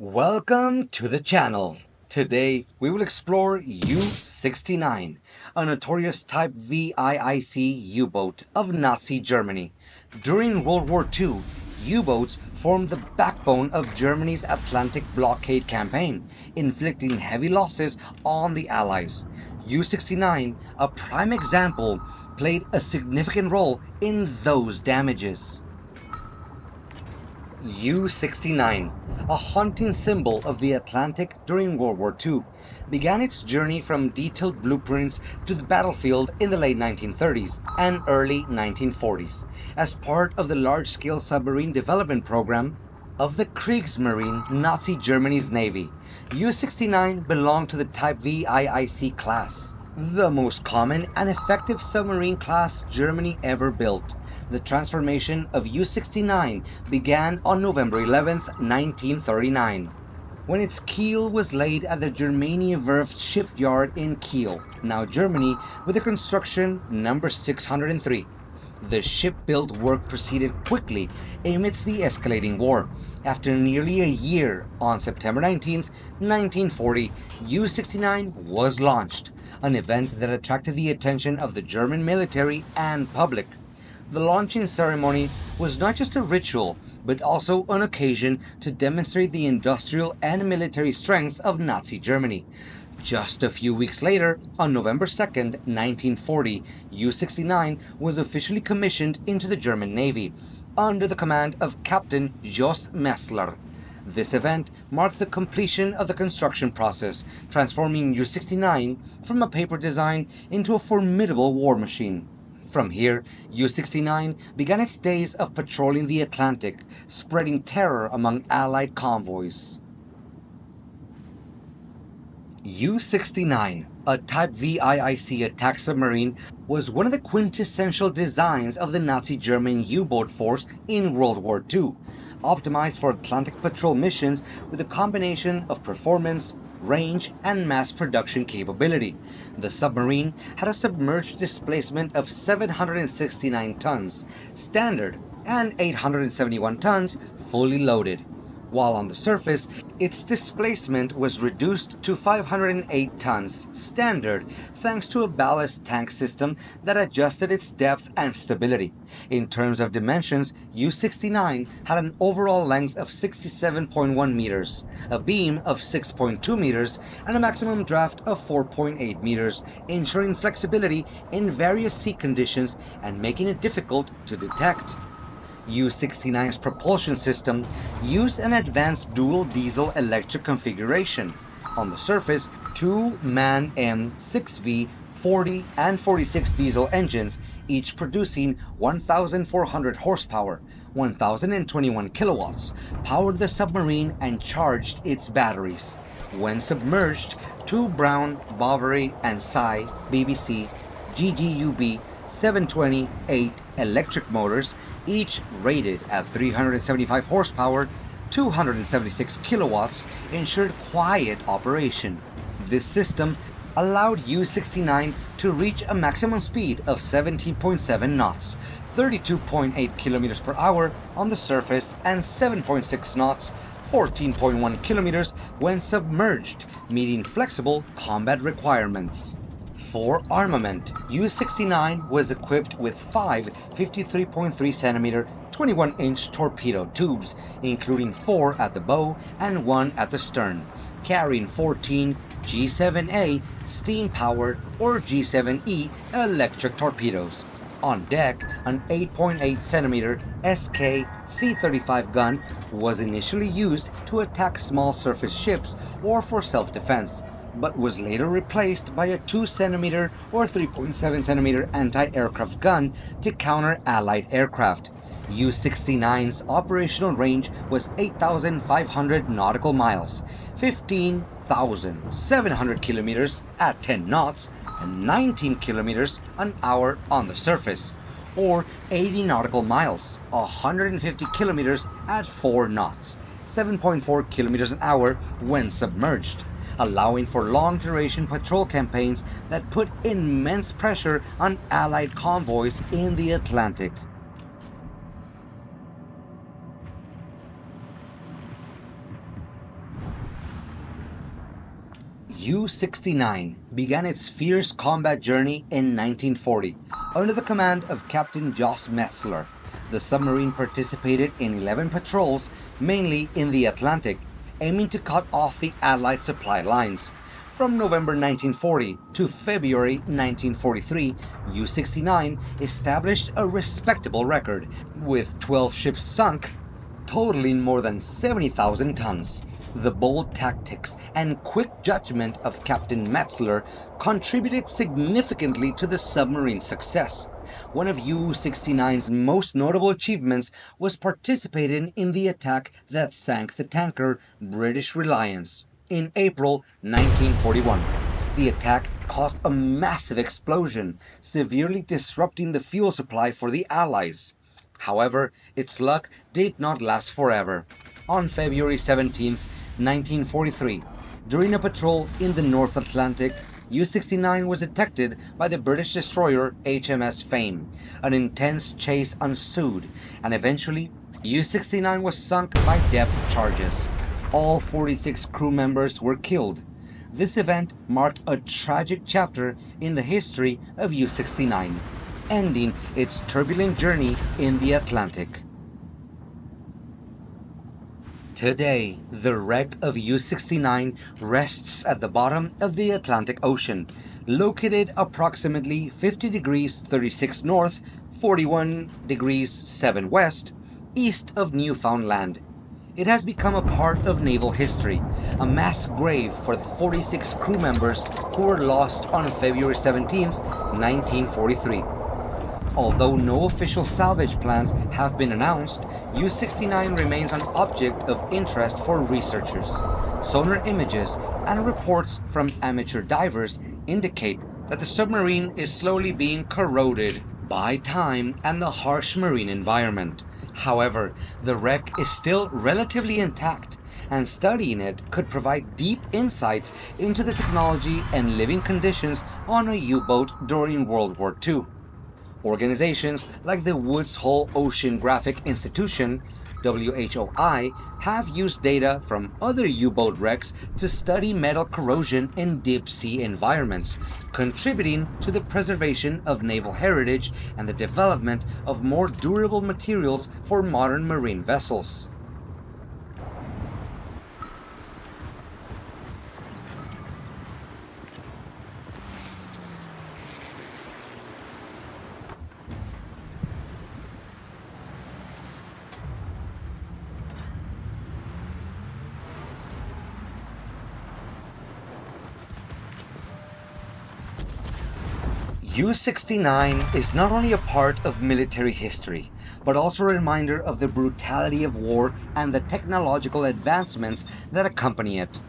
Welcome to the channel. Today we will explore U-69, a notorious Type VIIC U-boat of Nazi Germany. During World War II, U-boats formed the backbone of Germany's Atlantic blockade campaign, inflicting heavy losses on the Allies. U-69, a prime example, played a significant role in those damages. U-69, a haunting symbol of the Atlantic during World War II, began its journey from detailed blueprints to the battlefield in the late 1930s and early 1940s as part of the large-scale submarine development program of the Kriegsmarine, Nazi Germany's Navy. U-69 belonged to the Type VIIC class, the most common and effective submarine class Germany ever built. The transformation of U-69 began on November 11, 1939, when its keel was laid at the Germania Werft shipyard in Kiel, now Germany, with the construction number 603. The shipbuild work proceeded quickly amidst the escalating war. After nearly a year, on September 19, 1940, U-69 was launched, an event that attracted the attention of the German military and public. The launching ceremony was not just a ritual, but also an occasion to demonstrate the industrial and military strength of Nazi Germany. Just a few weeks later, on November 2, 1940, U-69 was officially commissioned into the German Navy, under the command of Captain Jost Metzler. This event marked the completion of the construction process, transforming U-69 from a paper design into a formidable war machine. From here, U-69 began its days of patrolling the Atlantic, spreading terror among Allied convoys. U-69, a Type VIIC attack submarine, was one of the quintessential designs of the Nazi German U-boat force in World War II, optimized for Atlantic patrol missions with a combination of performance, range, and mass production capability. The submarine had a submerged displacement of 769 tons, standard, and 871 tons, fully loaded. While on the surface, its displacement was reduced to 508 tons, standard, thanks to a ballast tank system that adjusted its depth and stability. In terms of dimensions, U-69 had an overall length of 67.1 meters, a beam of 6.2 meters, and a maximum draft of 4.8 meters, ensuring flexibility in various sea conditions and making it difficult to detect. U-69's propulsion system used an advanced dual diesel electric configuration. On the surface, two MAN M6V 40 and 46 diesel engines, each producing 1,400 horsepower, 1,021 kilowatts, powered the submarine and charged its batteries. When submerged, two Brown, Bovary, and Psy BBC GGUB 728 electric motors, each rated at 375 horsepower, 276 kilowatts, ensured quiet operation. This system allowed U-69 to reach a maximum speed of 17.7 knots, 32.8 kilometers per hour on the surface, and 7.6 knots, 14.1 kilometers when submerged, meeting flexible combat requirements. For armament, U-69 was equipped with 5 53.3 centimeter 21-inch torpedo tubes, including 4 at the bow and 1 at the stern, carrying 14 G7A steam-powered or G7E electric torpedoes. On deck, an 8.8 centimeter SK C-35 gun was initially used to attack small surface ships or for self-defense, but was later replaced by a 2 centimeter or 3.7 centimeter anti-aircraft gun to counter Allied aircraft. U-69's operational range was 8,500 nautical miles, 15,700 kilometers at 10 knots, and 19 kilometers an hour on the surface, or 80 nautical miles, 150 kilometers at 4 knots, 7.4 kilometers an hour when submerged, allowing for long-duration patrol campaigns that put immense pressure on Allied convoys in the Atlantic. U-69 began its fierce combat journey in 1940 under the command of Captain Jost Metzler. The submarine participated in 11 patrols, mainly in the Atlantic, aiming to cut off the Allied supply lines. From November 1940 to February 1943, U-69 established a respectable record, with 12 ships sunk, totaling more than 70,000 tons. The bold tactics and quick judgment of Captain Metzler contributed significantly to the submarine's success. One of U-69's most notable achievements was participating in the attack that sank the tanker British Reliance in April 1941. The attack caused a massive explosion, severely disrupting the fuel supply for the Allies. However, its luck did not last forever. On February 17, 1943, during a patrol in the North Atlantic, U-69 was detected by the British destroyer HMS Fame. An intense chase ensued, and eventually, U-69 was sunk by depth charges. All 46 crew members were killed. This event marked a tragic chapter in the history of U-69, ending its turbulent journey in the Atlantic. Today, the wreck of U-69 rests at the bottom of the Atlantic Ocean, located approximately 50 degrees 36 north, 41 degrees 7 west, east of Newfoundland. It has become a part of naval history, a mass grave for the 46 crew members who were lost on February 17, 1943. Although no official salvage plans have been announced, U-69 remains an object of interest for researchers. Sonar images and reports from amateur divers indicate that the submarine is slowly being corroded by time and the harsh marine environment. However, the wreck is still relatively intact, and studying it could provide deep insights into the technology and living conditions on a U-boat during World War II. Organizations like the Woods Hole Oceanographic Institution, WHOI, have used data from other U-boat wrecks to study metal corrosion in deep-sea environments, contributing to the preservation of naval heritage and the development of more durable materials for modern marine vessels. U-69 is not only a part of military history, but also a reminder of the brutality of war and the technological advancements that accompany it.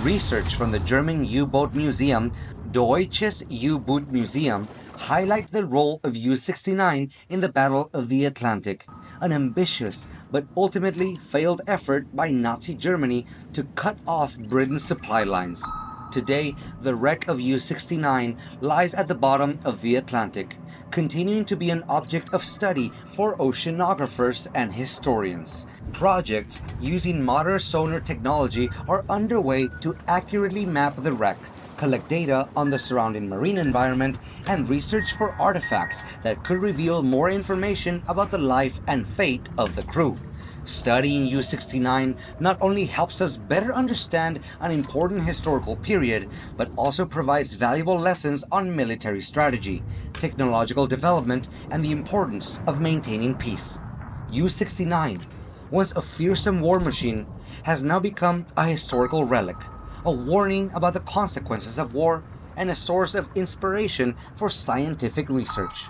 Research from the German U-boat museum, Deutsches U-Boot Museum, highlight the role of U-69 in the Battle of the Atlantic, an ambitious but ultimately failed effort by Nazi Germany to cut off Britain's supply lines. Today, the wreck of U-69 lies at the bottom of the Atlantic, continuing to be an object of study for oceanographers and historians. Projects using modern sonar technology are underway to accurately map the wreck, collect data on the surrounding marine environment, and research for artifacts that could reveal more information about the life and fate of the crew. Studying U-69 not only helps us better understand an important historical period, but also provides valuable lessons on military strategy, technological development, and the importance of maintaining peace. U-69, once a fearsome war machine, has now become a historical relic, a warning about the consequences of war, and a source of inspiration for scientific research.